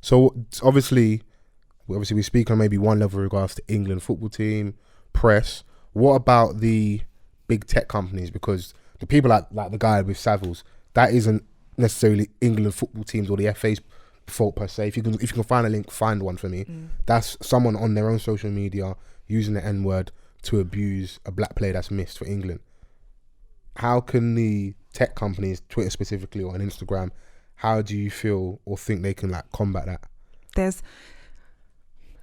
So obviously we speak on maybe one level in regards to England football team, press. What about the big tech companies? Because the people like the guy with Savills, that isn't necessarily England football teams or the FA's fault per se. If you can find a link, find one for me. That's someone on their own social media using the N-word to abuse a black player that's missed for England. How can the tech companies, Twitter specifically or on Instagram, how do you feel or think they can like combat that?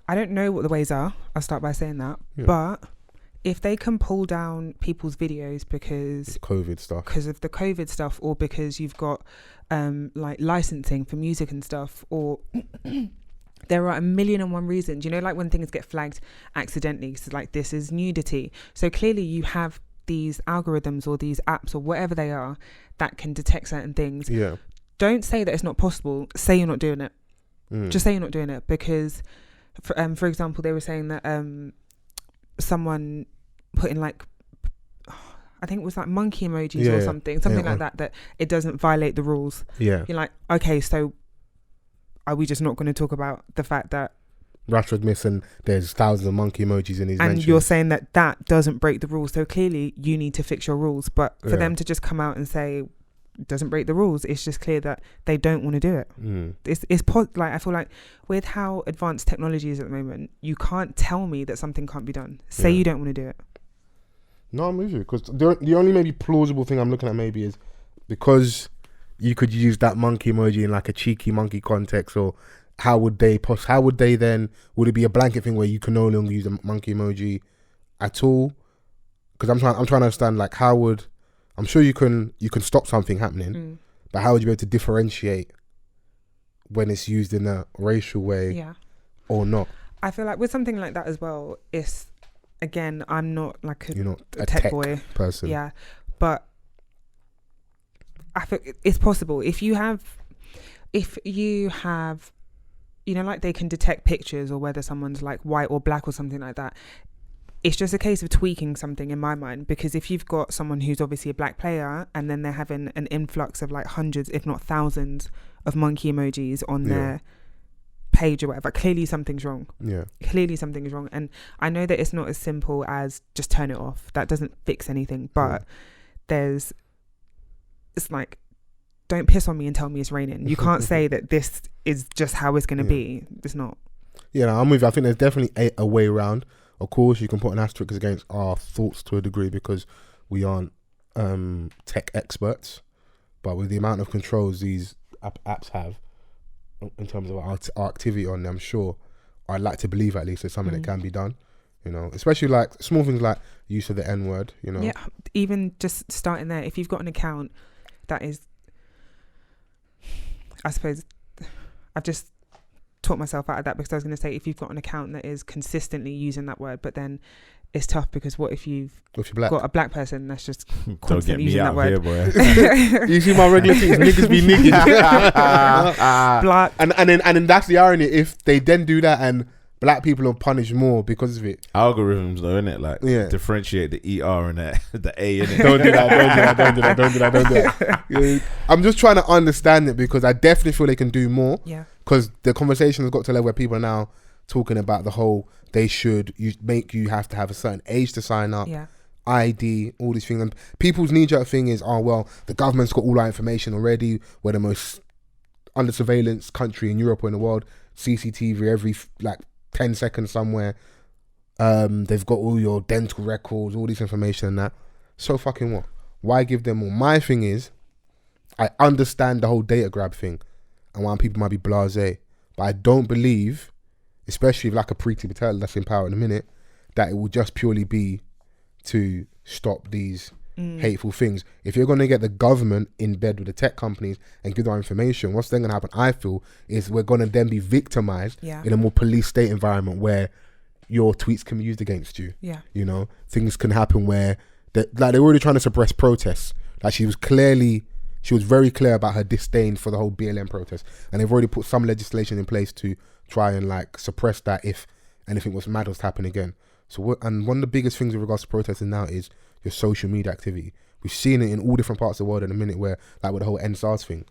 I don't know what the ways are. I'll start by saying that. Yeah. But if they can pull down people's videos because of the COVID stuff, or because you've got like licensing for music and stuff, or there are 1,000,001 reasons, you know, like when things get flagged accidentally, so like this is nudity. So clearly you have these algorithms or these apps or whatever they are that can detect certain things. Yeah. Don't say that it's not possible. Say you're not doing it. Just say you're not doing it, because for example, they were saying that someone put in like, I think it was like monkey emojis or something like that it doesn't violate the rules. Yeah. You're like, okay, so are we just not going to talk about the fact that Rashford missed and there's thousands of monkey emojis in his and mentions? You're saying that doesn't break the rules, so clearly you need to fix your rules. But for them to just come out and say it doesn't break the rules, it's just clear that they don't want to do it. Like, I feel like with how advanced technology is at the moment, you can't tell me that something can't be done. Say you don't want to do it. No, I'm with you, because the only maybe plausible thing I'm looking at maybe is because you could use that monkey emoji in like a cheeky monkey context, or how would they then, would it be a blanket thing where you can no longer use a monkey emoji at all? Because I'm trying to understand, like, I'm sure you can stop something happening, but how would you be able to differentiate when it's used in a racial way or not? I feel like with something like that as well, it's, again, I'm not like You're not a tech boy person. Yeah, but I feel it's possible. If you have, you know, like they can detect pictures or whether someone's like white or black or something like that. It's just a case of tweaking something in my mind, because if you've got someone who's obviously a black player and then they're having an influx of like hundreds, if not thousands, of monkey emojis on their page or whatever, clearly something's wrong. Yeah. Clearly something is wrong. And I know that it's not as simple as just turn it off. That doesn't fix anything. But it's like, don't piss on me and tell me it's raining. You can't say that this is just how it's going to be. It's not. Yeah, no, I'm with you. I think there's definitely a way around. Of course, you can put an asterisk against our thoughts to a degree because we aren't tech experts. But with the amount of controls these apps have in terms of our activity on them, I'm sure, I'd like to believe at least there's something that can be done. You know, especially like small things like use of the N-word, you know. Yeah, even just starting there. If you've got an account that is, I suppose, I've just taught myself out of that, because I was going to say, if you've got an account that is consistently using that word, but then it's tough because what if you've got a black person that's just constantly using that word? Here, you see my regular things, niggas be niggas. Black. And then that's the irony. If they then do that and black people are punished more because of it. Algorithms though, innit? Like, differentiate the ER and the A, innit? Don't do that. I'm just trying to understand it, because I definitely feel they can do more. Yeah. Because the conversation has got to a level where people are now talking about the whole, you have to have a certain age to sign up. Yeah. ID, all these things. And people's knee-jerk thing is, oh, well, the government's got all our information already. We're the most under surveillance country in Europe or in the world. CCTV every, 10 seconds somewhere. They've got all your dental records, all this information and that. So fucking what? Why give them more? My thing is, I understand the whole data grab thing and why people might be blasé, but I don't believe, especially with like a Preeti Patel that's in power in a minute, that it will just purely be to stop these hateful things. If you're going to get the government in bed with the tech companies and give them information, what's then going to happen, I feel, is we're going to then be victimized in a more police state environment where your tweets can be used against you. Yeah. You know, things can happen where they're already trying to suppress protests. Like she was very clear about her disdain for the whole BLM protest, and they've already put some legislation in place to try and suppress that if anything was mad was to happen again. So and one of the biggest things with regards to protesting now is your social media activity. We've seen it in all different parts of the world in a minute, where with the whole NSARS thing.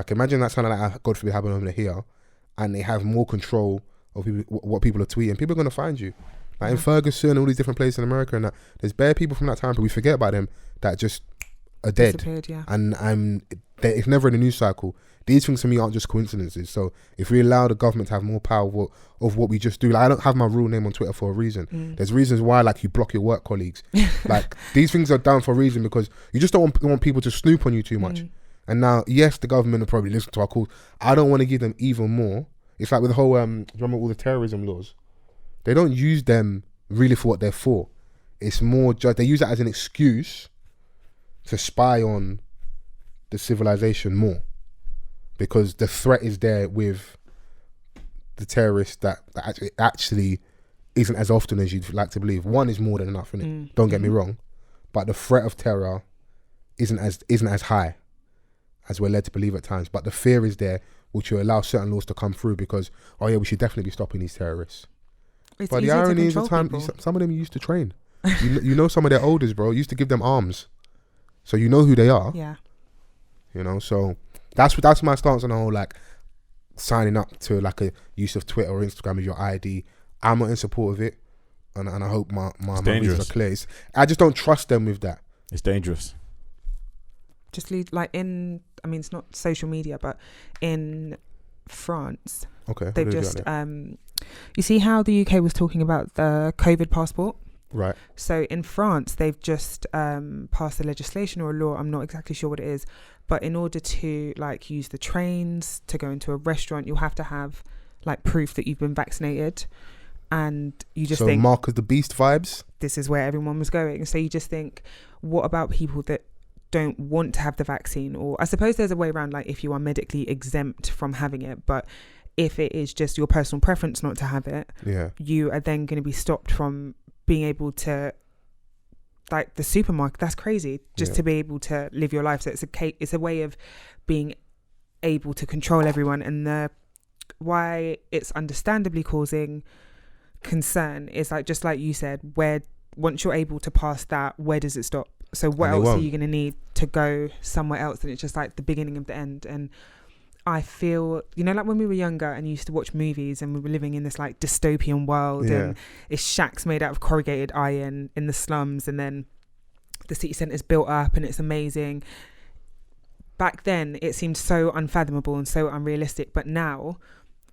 Imagine that's kind of God forbid happening over here, and they have more control of what people are tweeting, people are going to find you. Like in Ferguson and all these different places in America, and that there's bare people from that time, but we forget about them that just are dead. Yeah. And it's never in the news cycle. These things to me aren't just coincidences. So if we allow the government to have more power of what we just do, like I don't have my real name on Twitter for a reason. There's reasons why, like you block your work colleagues. Like these things are done for a reason, because you just don't want people to snoop on you too much. And now, yes, the government will probably listen to our calls. I don't want to give them even more. It's like with the whole, do you remember all the terrorism laws? They don't use them really for what they're for. It's more just, they use it as an excuse to spy on the civilization more, because the threat is there with the terrorists that actually isn't as often as you'd like to believe. One is more than enough, innit? Don't get me wrong, but the threat of terror isn't as high as we're led to believe at times. But the fear is there, which will allow certain laws to come through, because we should definitely be stopping these terrorists. It's but the irony is, the time some of them used to train. you know, some of their elders, bro, used to give them arms, so you know who they are. Yeah. You know, so that's my stance on the whole, like, signing up to like a use of Twitter or Instagram as your ID. I'm not in support of it, and I hope my reasons are clear. I just don't trust them with that. It's dangerous. Just leave, like it's not social media, but in France, they've just you see how the UK was talking about the COVID passport? Right. So in France, they've just passed a legislation or a law, I'm not exactly sure what it is, but in order to like use the trains, to go into a restaurant, you'll have to have like proof that you've been vaccinated. And you just think, Mark of the Beast vibes. This is where everyone was going. So you just think, what about people that don't want to have the vaccine? Or I suppose there's a way around, like if you are medically exempt from having it, but if it is just your personal preference not to have it, you are then going to be stopped from being able to, like the supermarket. That's crazy, just to be able to live your life. So it's a way of being able to control everyone. And why it's understandably causing concern is like, just like you said, where once you're able to pass that, where does it stop? So what else are you going to need to go somewhere else? And it's just like the beginning of the end. And I feel, like when we were younger and used to watch movies and we were living in this like dystopian world and it's shacks made out of corrugated iron in the slums, and then the city centre's built up and it's amazing. Back then it seemed so unfathomable and so unrealistic, but now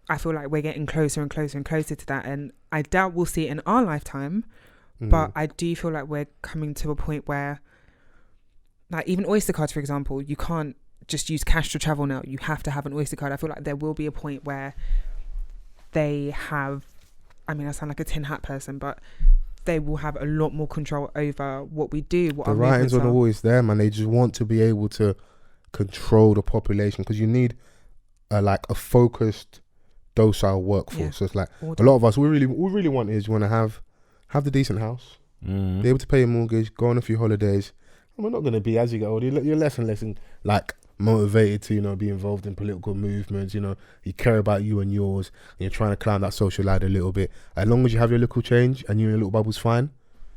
I feel like we're getting closer and closer and closer to that, and I doubt we'll see it in our lifetime, but I do feel like we're coming to a point where, like even Oyster cards, for example, you can't just use cash to travel now. You have to have an Oyster card. I feel like there will be a point where they have, I sound like a tin hat person, but they will have a lot more control over what we do, what our movements are. The writings on the wall is there, man. They just want to be able to control the population, because you need a focused, docile workforce. So it's like a lot of us, we really want is you want to have the decent house, be able to pay your mortgage, go on a few holidays. And we're not going to be, as you get older, you're less and less motivated to be involved in political movements. You care about you and yours, and you're trying to climb that social ladder a little bit. As long as you have your little change and you're in your little bubble's fine.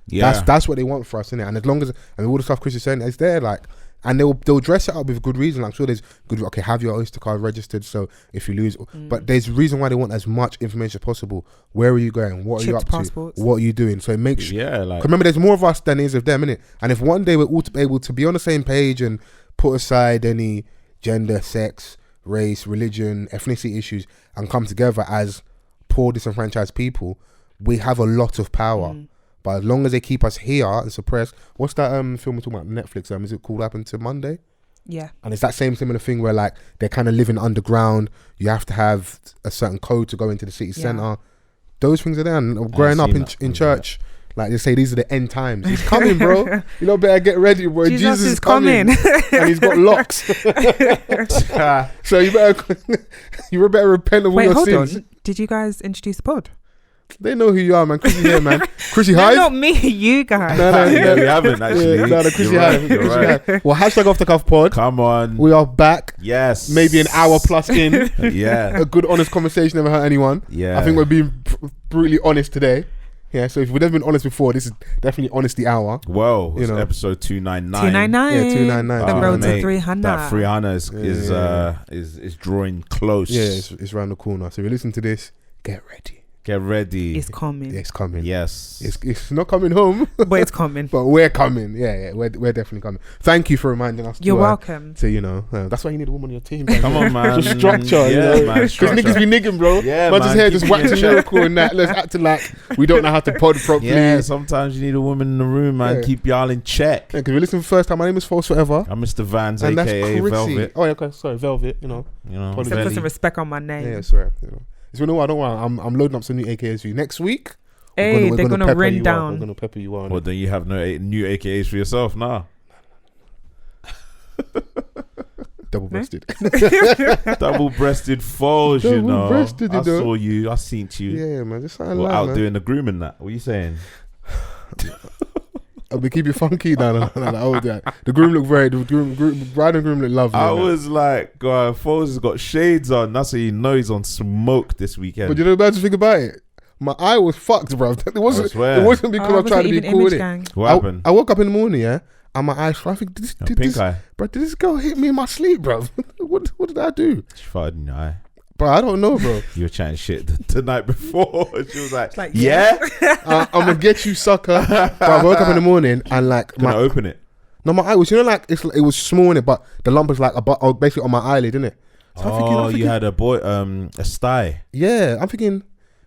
That's what they want for us, isn't it? And as long as all the stuff Chris is saying, it's there, and they'll dress it up with good reason. I'm sure there's good. Okay, have your Oyster card registered, so if you lose, but there's a reason why they want as much information as possible. Where are you going? What are you up to? What are you doing? So it makes remember, there's more of us than there is of them, innit? And if one day we're all able to be on the same page and put aside any gender, sex, race, religion, ethnicity issues, and come together as poor, disenfranchised people, we have a lot of power. But as long as they keep us here and suppressed, what's that film we're talking about, Netflix? Is it called Up Until Monday? Yeah. And it's that similar thing where like they're kind of living underground. You have to have a certain code to go into the city centre. Those things are there. And growing up in church, like they say, these are the end times. He's coming, bro. You lot better get ready, bro. Jesus is coming. And he's got locks. So you better repent of all your sins. Hold on. Did you guys introduce the pod? They know who you are, man. Chrissy here, man. Chrissy Hive? Not me, you guys. No, we haven't actually. Chrissy Hive. Right. Well, #Offthecuffpod. Come on. We are back. Yes. Maybe an hour plus in. Yeah. A good, honest conversation never hurt anyone. Yeah. I think we're being brutally honest today. Yeah, so if we've never been honest before, this is definitely honesty hour. Well, it's episode 299. 299. Yeah, 299. The road to 300. That 300 is drawing close. Yeah, it's around the corner. So if you listen to this, get ready. Get ready. It's coming. It's coming. Yes. It's not coming home. But it's coming. But we're coming. Yeah, we're definitely coming. Thank you for reminding us. You're welcome. To, that's why you need a woman on your team. Man. Come on, man. Just structure, Because niggas be nigging, bro. Yeah, man. Just here, just waxing miracle and that. Let's acting like we don't know how to pod properly. Yeah, sometimes you need a woman in the room, man. Yeah. Keep y'all in check. Yeah, because we listen for the first time. My name is Fols Forever. I'm Mr. Vans, and aka Velvet. Oh, yeah, okay. Sorry, Velvet. Put some respect on my name. Yeah, sorry. So I don't want. I'm loading up some new AKAs for you next week. Hey, they're gonna run down. We're gonna pepper you on. Well, then you have no new AKAs for yourself now. Double-breasted. Double-breasted Fols, Double-breasted, I saw you. I seen you. Yeah, man. Just something we're like out man. doing the grooming. That. What are you saying? I'll be keep you funky down. The groom look bride and groom look lovely. I was like, God, Fols has got shades on. That's how you know he's on smoke this weekend. But you know the bad thing about it? My eye was fucked, bro. It wasn't because I'm trying to be cool with it. What happened? I woke up in the morning, yeah, and my eyes. I think did this girl hit me in my sleep, bro? What did I do? She farted in your eye. Bro, I don't know, bro. You were chatting shit the night before. She was like yeah. I'm gonna get you, sucker. But I woke up in the morning and like Can I open it? No, my eye was it was small in it, but the lump was like basically on my eyelid, didn't it? So I'm thinking, you had a sty. Yeah, I'm thinking,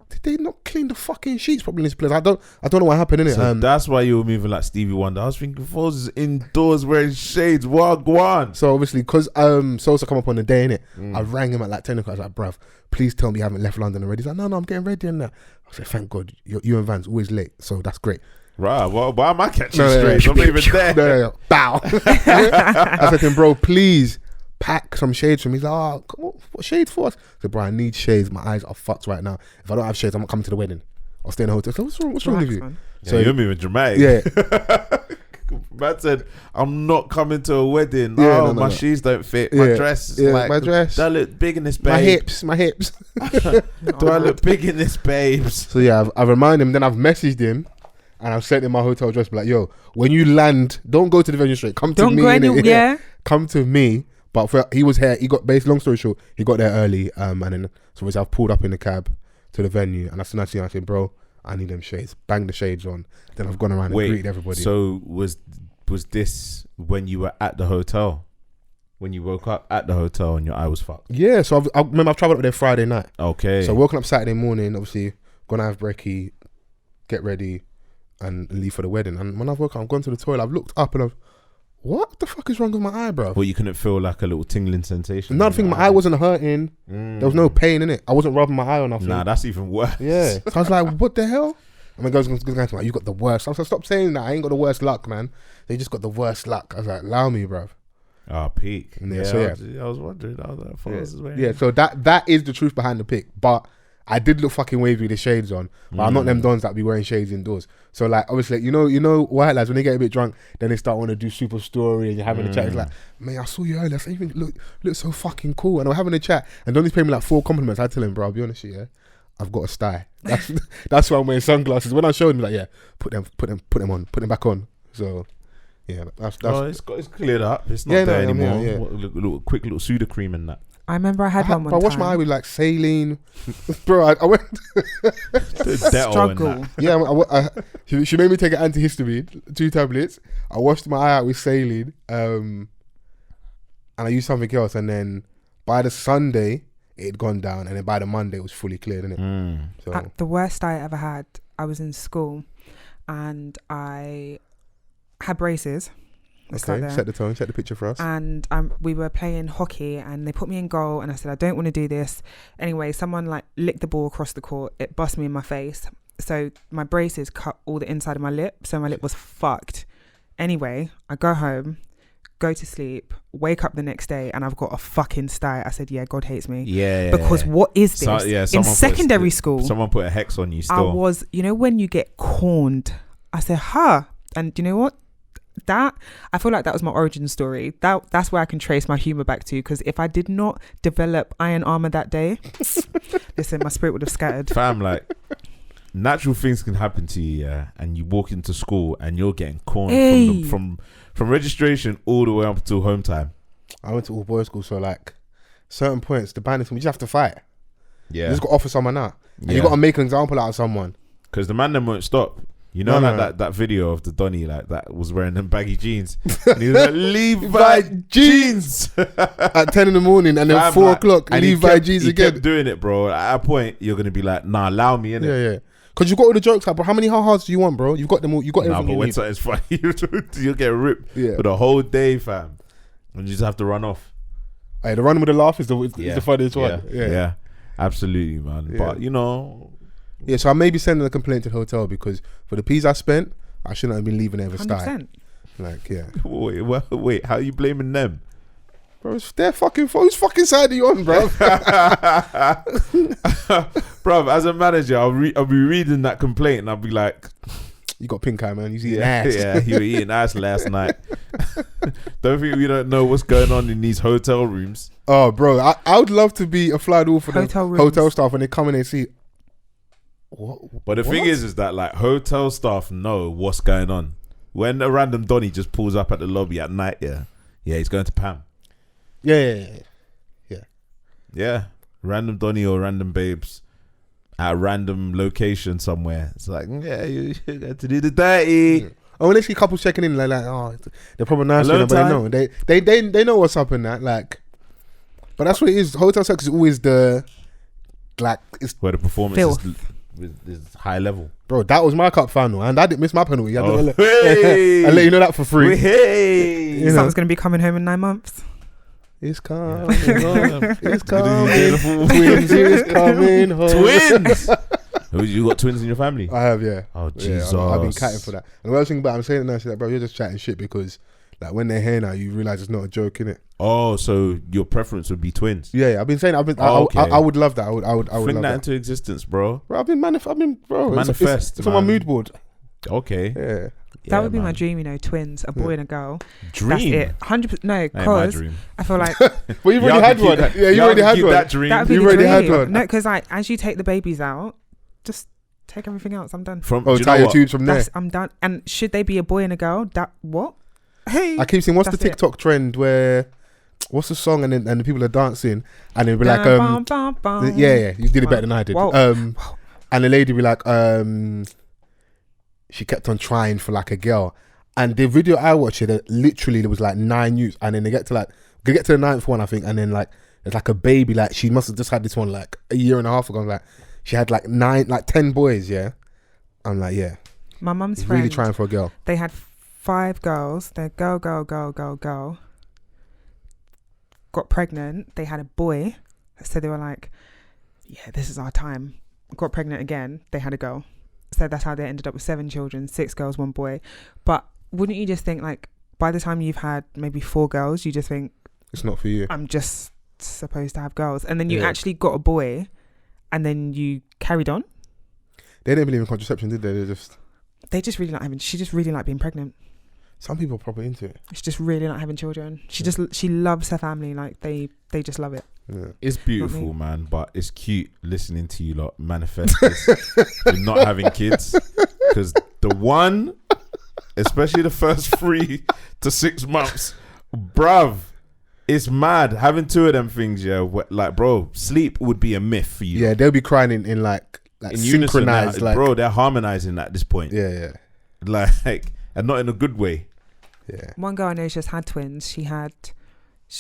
did they not clean the fucking sheets properly in this place? I don't know what happened in it. So that's why you were moving like Stevie Wonder. I was thinking, Fols is indoors wearing shades. Wagwan. So obviously, because Sosa come up on the day, innit? I rang him at like 10 o'clock. I was like, bruv, please tell me you haven't left London already. He's like, no, I'm getting ready and that. I said, thank God, you and Vans always late, so that's great. Right, well, why am I catching straight? I'm not even there. No. Bow. I said to him, bro, please pack some shades for me. He's like, oh, come on, what shades for us? I said, bro, I need shades. My eyes are fucked right now. If I don't have shades, I'm not coming to the wedding. I'll stay in the hotel. So what's wrong with you? Man. So you're moving dramatic. Yeah. Man said, I'm not coming to a wedding. Yeah, my shoes don't fit. My dress is my dress. Do I look big in this, babe? My hips. Do I look big in this, babes? So yeah, I've reminded him. Then I've messaged him. And I've sent him my hotel address. Be like, yo, when you land, don't go to the venue straight. Come to me. Yeah. Come to me. But he was here. He got long story short, he got there early. And then so I've pulled up in the cab to the venue. And as soon as I said, bro, I need them shades. Bang the shades on. Then I've gone around and greeted everybody. So was this when you were at the hotel? When you woke up at the hotel and your eye was fucked? Yeah. So I remember I've travelled up there Friday night. Okay. So woken up Saturday morning. Obviously, gonna have brekkie, get ready, and leave for the wedding. And when I've woke up, I've gone to the toilet. I've looked up and what the fuck is wrong with my eye, bro? Well, you couldn't feel like a little tingling sensation. Nothing. My eye wasn't hurting. There was no pain in it. I wasn't rubbing my eye or nothing. Nah, that's even worse. Yeah. So I was like, what the hell? And my girl's going to me like, you got the worst. I was like, stop saying that. I ain't got the worst luck, man. They just got the worst luck. I was like, allow me, bro. Peak. Yeah, I was wondering. I was like, so that is the truth behind the pick. But I did look fucking wavy with the shades on, but I'm not them dons that be wearing shades indoors. So like, obviously, you know, white lads when they get a bit drunk, then they start wanting to do super story and you're having a chat. It's like, man, I saw you earlier. So you look so fucking cool. And we're having a chat, and Donnie's paying me like 4 compliments. I tell him, bro, I'll be honest with you, I've got a style. That's why I'm wearing sunglasses. When I showed him, like, yeah, put them back on. So. Yeah, that's it's cleared up. It's not there anymore. A quick little Sudocreme and that. I remember I had one time. I washed my eye with like saline. Bro, I went struggle. Yeah, she made me take an antihistamine, 2 tablets. I washed my eye out with saline, and I used something else. And then by the Sunday, it had gone down, and then by the Monday, it was fully cleared, innit? So the worst I ever had, I was in school, and I had braces. Okay, set the tone, set the picture for us. And we were playing hockey and they put me in goal and I said, I don't want to do this. Anyway, someone like licked the ball across the court. It bust me in my face. So my braces cut all the inside of my lip. So my lip was fucked. Anyway, I go home, go to sleep, wake up the next day and I've got a fucking sty. I said, yeah, God hates me. Yeah. Because what is this? In secondary school. Someone put a hex on you still. I was, when you get corned, I said, and you know what? That I feel like that was my origin story. That's where I can trace my humor back to, because if I did not develop iron armor that day, listen, my spirit would have scattered. Fam, like natural things can happen to you, yeah, and you walk into school and you're getting cornered from registration all the way up until home time. I went to all boys school, so like certain points, the bandits, we just have to fight. Yeah, you just got to offer someone out, and you got to make an example out of someone. Because the man then won't stop. You know, that video of the Donny like that was wearing them baggy jeans, and he was like, Levi jeans at 10 in the morning, and then 4 o'clock, Levi jeans again. He kept doing it, bro. At a point, you're gonna be like, nah, allow me, innit? Yeah. Because you got all the jokes out, bro. How many hard do you want, bro? You've got them all. You got everything. But when something's funny, you'll get ripped for the whole day, fam. And you just have to run off. Hey, the run with the laugh is the funniest one. Yeah, absolutely, man. Yeah. But you know. Yeah, so I may be sending a complaint to the hotel because for the peas I spent, I shouldn't have been leaving there with style. Like, yeah. Wait, how are you blaming them? Bro, it's their fucking fault. Whose fucking side are you on, bro? Bro, as a manager, I'll be reading that complaint and I'll be like, you got pink eye, man. You eating ass. Yeah, you were eating ass last night. Don't think we don't know what's going on in these hotel rooms. Oh, bro, I would love to be a fly door for hotel the hotel staff when they come in and see. But the thing is that like hotel staff know what's going on. When a random Donny just pulls up at the lobby at night, he's going to Pam. Yeah. Random Donny or random babes at a random location somewhere. It's like, you got to do the dirty. Oh, when they see couples checking in, like, oh, they're probably nice, but they know. They know what's up in that. Like, but that's what it is. Hotel sex is always it's where the performance is high level. Bro, that was my cup final, and I didn't miss my penalty. I let you know that for free. Someone's going to be coming home in 9 months. It's coming home. It's coming. Twins is coming home. Twins. You got twins in your family? I have, yeah. Oh, Jesus. I've been catting for that. And the worst thing about I'm saying it now is that, bro, you're just chatting shit because like when they're here now, you realise it's not a joke, innit? Oh, so your preference would be twins? Yeah, I've been saying I would love that. I would bring that into existence, bro. I've been manifest. It's on my mood board. Okay. Yeah. That would be my dream, twins, a boy and a girl. Dream? That's it. 100%. No, because I feel like... Well, you've already had one. Yeah, you already had one. That dream. That would be the dream. Had one. No, because like, as you take the babies out, just take everything else. I'm done. Tie your tubes from there. I'm done. And should they be a boy and a girl? What? Hey, I keep seeing what's the TikTok trend where what's the song and the people are dancing and they'll be like yeah, you did it better than I did. And the lady be like she kept on trying for like a girl, and the video I watched it literally there was like 9 youths, and then they get to the 9th one I think, and then like there's like a baby, like she must have just had this one like a year and a half ago. Like she had like 10 boys. Yeah, I'm like, yeah, my mum's friend really trying for a girl. They had 5 girls. They're girl. Got pregnant. They had a boy. So they were like, yeah, this is our time. Got pregnant again. They had a girl. So that's how they ended up with 7 children, 6 girls, 1 boy. But wouldn't you just think like by the time you've had maybe 4 girls, you just think it's not for you. I'm just supposed to have girls. And then you actually got a boy and then you carried on. They didn't believe in contraception, did they? Some people are probably into it. She just really like having children. She loves her family. Like they just love it. Yeah. It's beautiful, man, but it's cute listening to you lot manifest this with not having kids, because the one, especially the first 3 to 6 months, bruv, it's mad having 2 of them things. Yeah, like bro, sleep would be a myth for you. Yeah, they'll be crying in like in synchronized. Unison, bro, they're harmonizing at this point. Yeah. Like, and not in a good way. Yeah. One girl I know just had twins. She's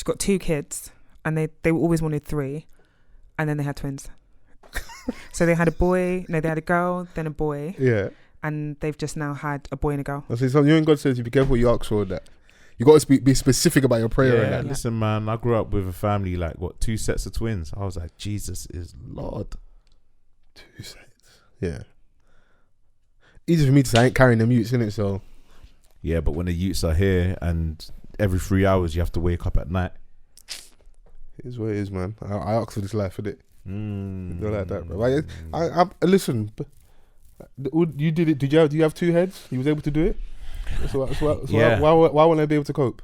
got 2 kids. And they always wanted 3, and then they had twins. So they had a girl, then a boy. Yeah. And they've just now had a boy and a girl. I say something. You and God says you be careful what you ask for. That you got to be specific about your prayer. Yeah, listen, man. I grew up with a family like 2 sets of twins. I was like, Jesus is Lord. 2 sets. Yeah. Easy for me to say. I ain't carrying them youths in it, so. Yeah, but when the youths are here and every 3 hours you have to wake up at night. It is what it is, man. I asked for this life, innit? Don't like that, bro. I listen. You did it. Do you have 2 heads? You was able to do it. So yeah. Why won't I be able to cope?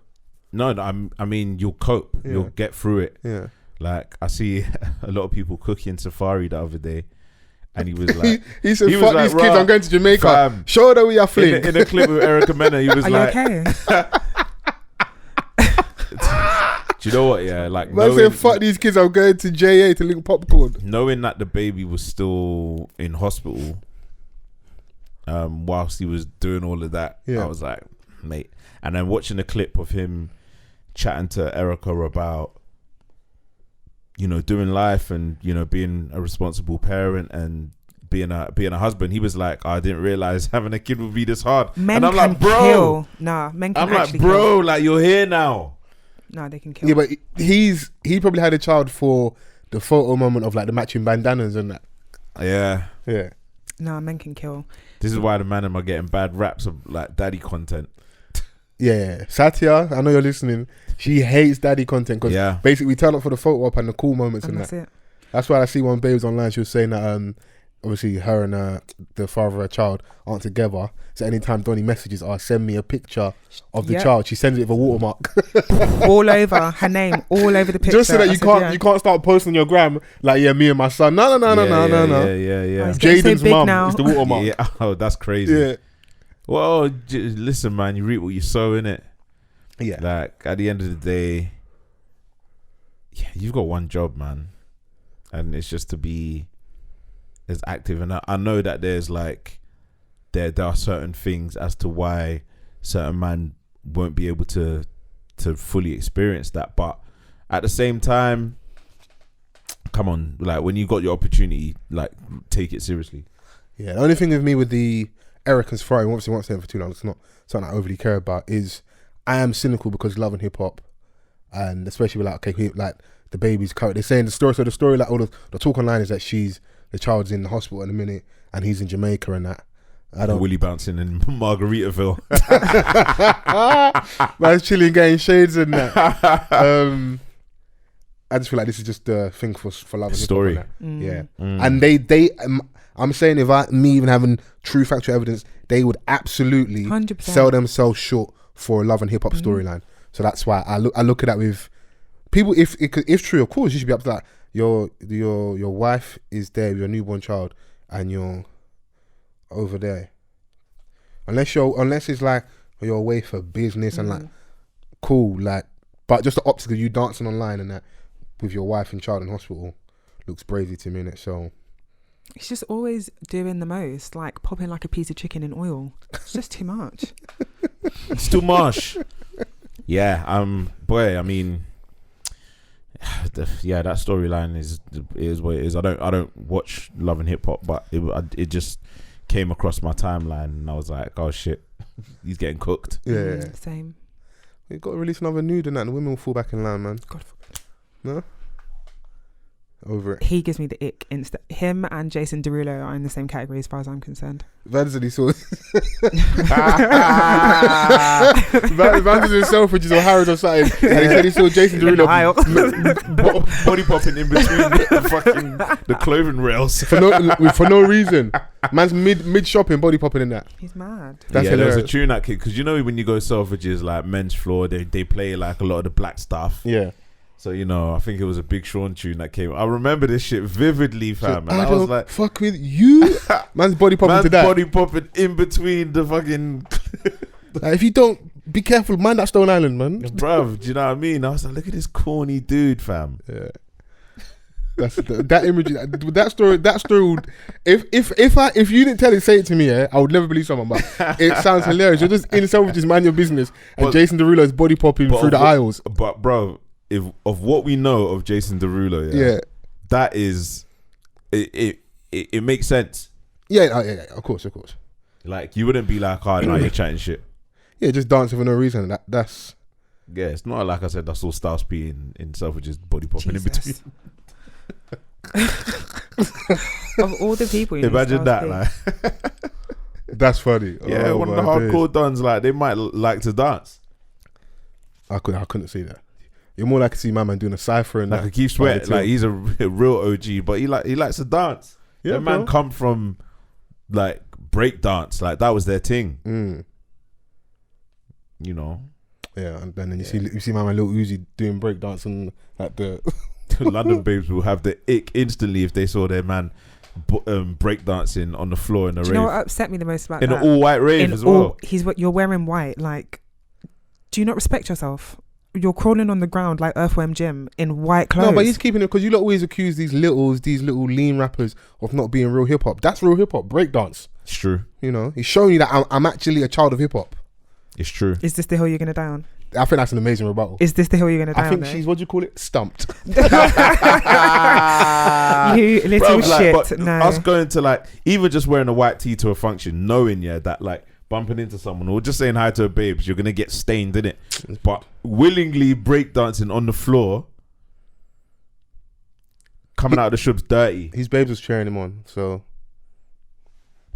No, I mean you'll cope. Yeah. You'll get through it. Yeah. Like I see a lot of people cooking safari the other day, And he was like, he said, "Fuck these kids, I'm going to Jamaica. Fam, show them we are fling." In a clip with Erica Mena, he was Are like, you okay? do you know what? Yeah, like Man said, "Fuck these kids, I'm going to JA to link popcorn." Knowing that the baby was still in hospital, whilst he was doing all of that, I was like, mate. And then watching a clip of him chatting to Erica about, you know, doing life and, you know, being a responsible parent and being a husband, he was like, I didn't realize having a kid would be this hard. Men and I'm can like, bro, kill. Nah, men can I'm like, actually bro, kill. like you're here now. Nah, they can kill. Yeah, but he probably had a child for the photo moment of like the matching bandanas and that. Yeah. Nah, men can kill. This is why the man are getting bad raps of like daddy content. Yeah, Satya, I know you're listening. She hates daddy content because basically we turn up for the photo op and the cool moments and that's that. it. That's why I see one babes online. She was saying that obviously her and the father of her child aren't together. So anytime Donnie messages, send me a picture of the child. She sends it with a watermark all over her name, all over the picture. Just so that you can't start posting on your gram like, yeah, me and my son. No. Yeah. Jaden's mum is the watermark. Yeah. Oh, that's crazy. Yeah. Well, listen, man, you reap what you sow, innit? Yeah. Like, at the end of the day, you've got one job, man. And it's just to be as active. And I know that there's like, there are certain things as to why certain men won't be able to fully experience that. But at the same time, come on, like, when you got your opportunity, like, take it seriously. Yeah, the only thing with me with the Erica's throwing, obviously won't stay in for too long, it's not something I overly care about, is I am cynical because Love and Hip Hop, and especially with like, okay, like the baby's current, they're saying the story, like all the talk online is that the child's in the hospital in a minute and he's in Jamaica and that. Willie bouncing in Margaritaville. Man's chilling, getting shades and that. I just feel like this is just the thing for Love and Hip Hop. Story. And I'm saying if me even having true factual evidence, they would absolutely 100%. sell themselves short for a Love and Hip Hop storyline. So that's why I look at that with people. If true, of course you should be up to that. Your wife is there with your newborn child, and you're over there. Unless it's like you're away for business and like cool, like, but just the optics of you dancing online and that with your wife and child in hospital looks brazy to me, innit? So it's just always doing the most, like popping like a piece of chicken in oil. It's just too much. It's too much. Yeah, boy, I mean, that storyline is what it is. I don't watch Love and Hip Hop, but it just came across my timeline and I was like, oh shit, he's getting cooked. Yeah, same. We've got to release another nude and that, and the women will fall back in line, man. God forbid. No? Over it. He gives me the ick instant. Him and Jason Derulo are in the same category as far as I'm concerned. Vans said he saw Vans was in Selfridges or Harrods or something, and he said he saw Jason Derulo body popping in between the clothing rails for no reason. Man's mid shopping, body popping in that. He's mad. That's there was a tune that kid, because you know when you go Selfridges, like men's floor, they play like a lot of the black stuff. Yeah. So, you know, I think it was a Big Sean tune that came. I remember this shit vividly, fam. And I was don't like, fuck with you. Man's body popping to that. Body popping in between the fucking. Like, if you don't be careful, man, that's Stone Island, man. Bruv, do you know what I mean? I was like, look at this corny dude, fam. Yeah. That's that imagery, that story would, if you didn't say it to me, I would never believe someone. But it sounds hilarious. You're just in Selfridges, mind your business, and Jason Derulo is body popping through the aisles. But bro, of what we know of Jason Derulo, that is it makes sense. Yeah, of course. Like, you wouldn't be like, oh, no, you're chatting shit. Yeah, just dancing for no reason. That's yeah. It's not like I said. I saw Styles P in Selfridges body popping in between. Of all the people, imagine that, like. That's funny. Yeah, one of the hardcore dons, like, they might like to dance. I couldn't see that. You're more likely to see my man doing a cypher and like a Keith Sweat, like he's a real OG, but he likes to dance. Yeah, that man come from like break dance, like that was their thing. You know. Yeah, and then you see my man Lil Uzi doing break dance and like the London babes will have the ick instantly if they saw their man breakdancing on the floor in a rave. Do you know what upset me the most about in that? an all-white rave as well. You're wearing white. Like, do you not respect yourself? You're crawling on the ground like Earthworm Jim in white clothes. No, but he's keeping it because you lot always accuse these little lean rappers of not being real hip hop. That's real hip hop, breakdance. It's true. You know, he's showing you that I'm actually a child of hip hop. It's true. Is this the hill you're gonna die on? I think that's an amazing rebuttal. Is this the hill you're gonna die on? I think she's, what do you call it? Stumped. You little shit. No. Us going to like even just wearing a white tee to a function, knowing that like bumping into someone or just saying hi to a babes, you're gonna get stained, innit? But willingly breakdancing on the floor, coming out of the shubs dirty. His babes was cheering him on, so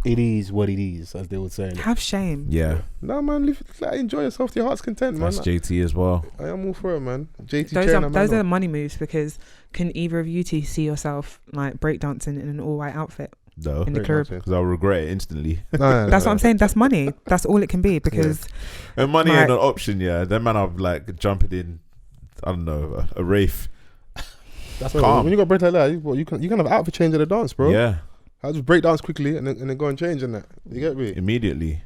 it is what it is, as they would say. Have shame. Yeah. No, man, enjoy yourself to your heart's content, man. That's JT as well. I am all for it, man. JT those are the money moves, because can either of you two see yourself like breakdancing in an all white outfit? No, in the club, because I'll regret it instantly. No, that's what I'm saying. That's money. That's all it can be, because and money ain't an option. Yeah, then man, I'm like jumping in. I don't know, a rave. That's calm. When you got break like that, you can have outfit change at the dance, bro. Yeah, I just break dance quickly and then go and change in that. You get me? Immediately.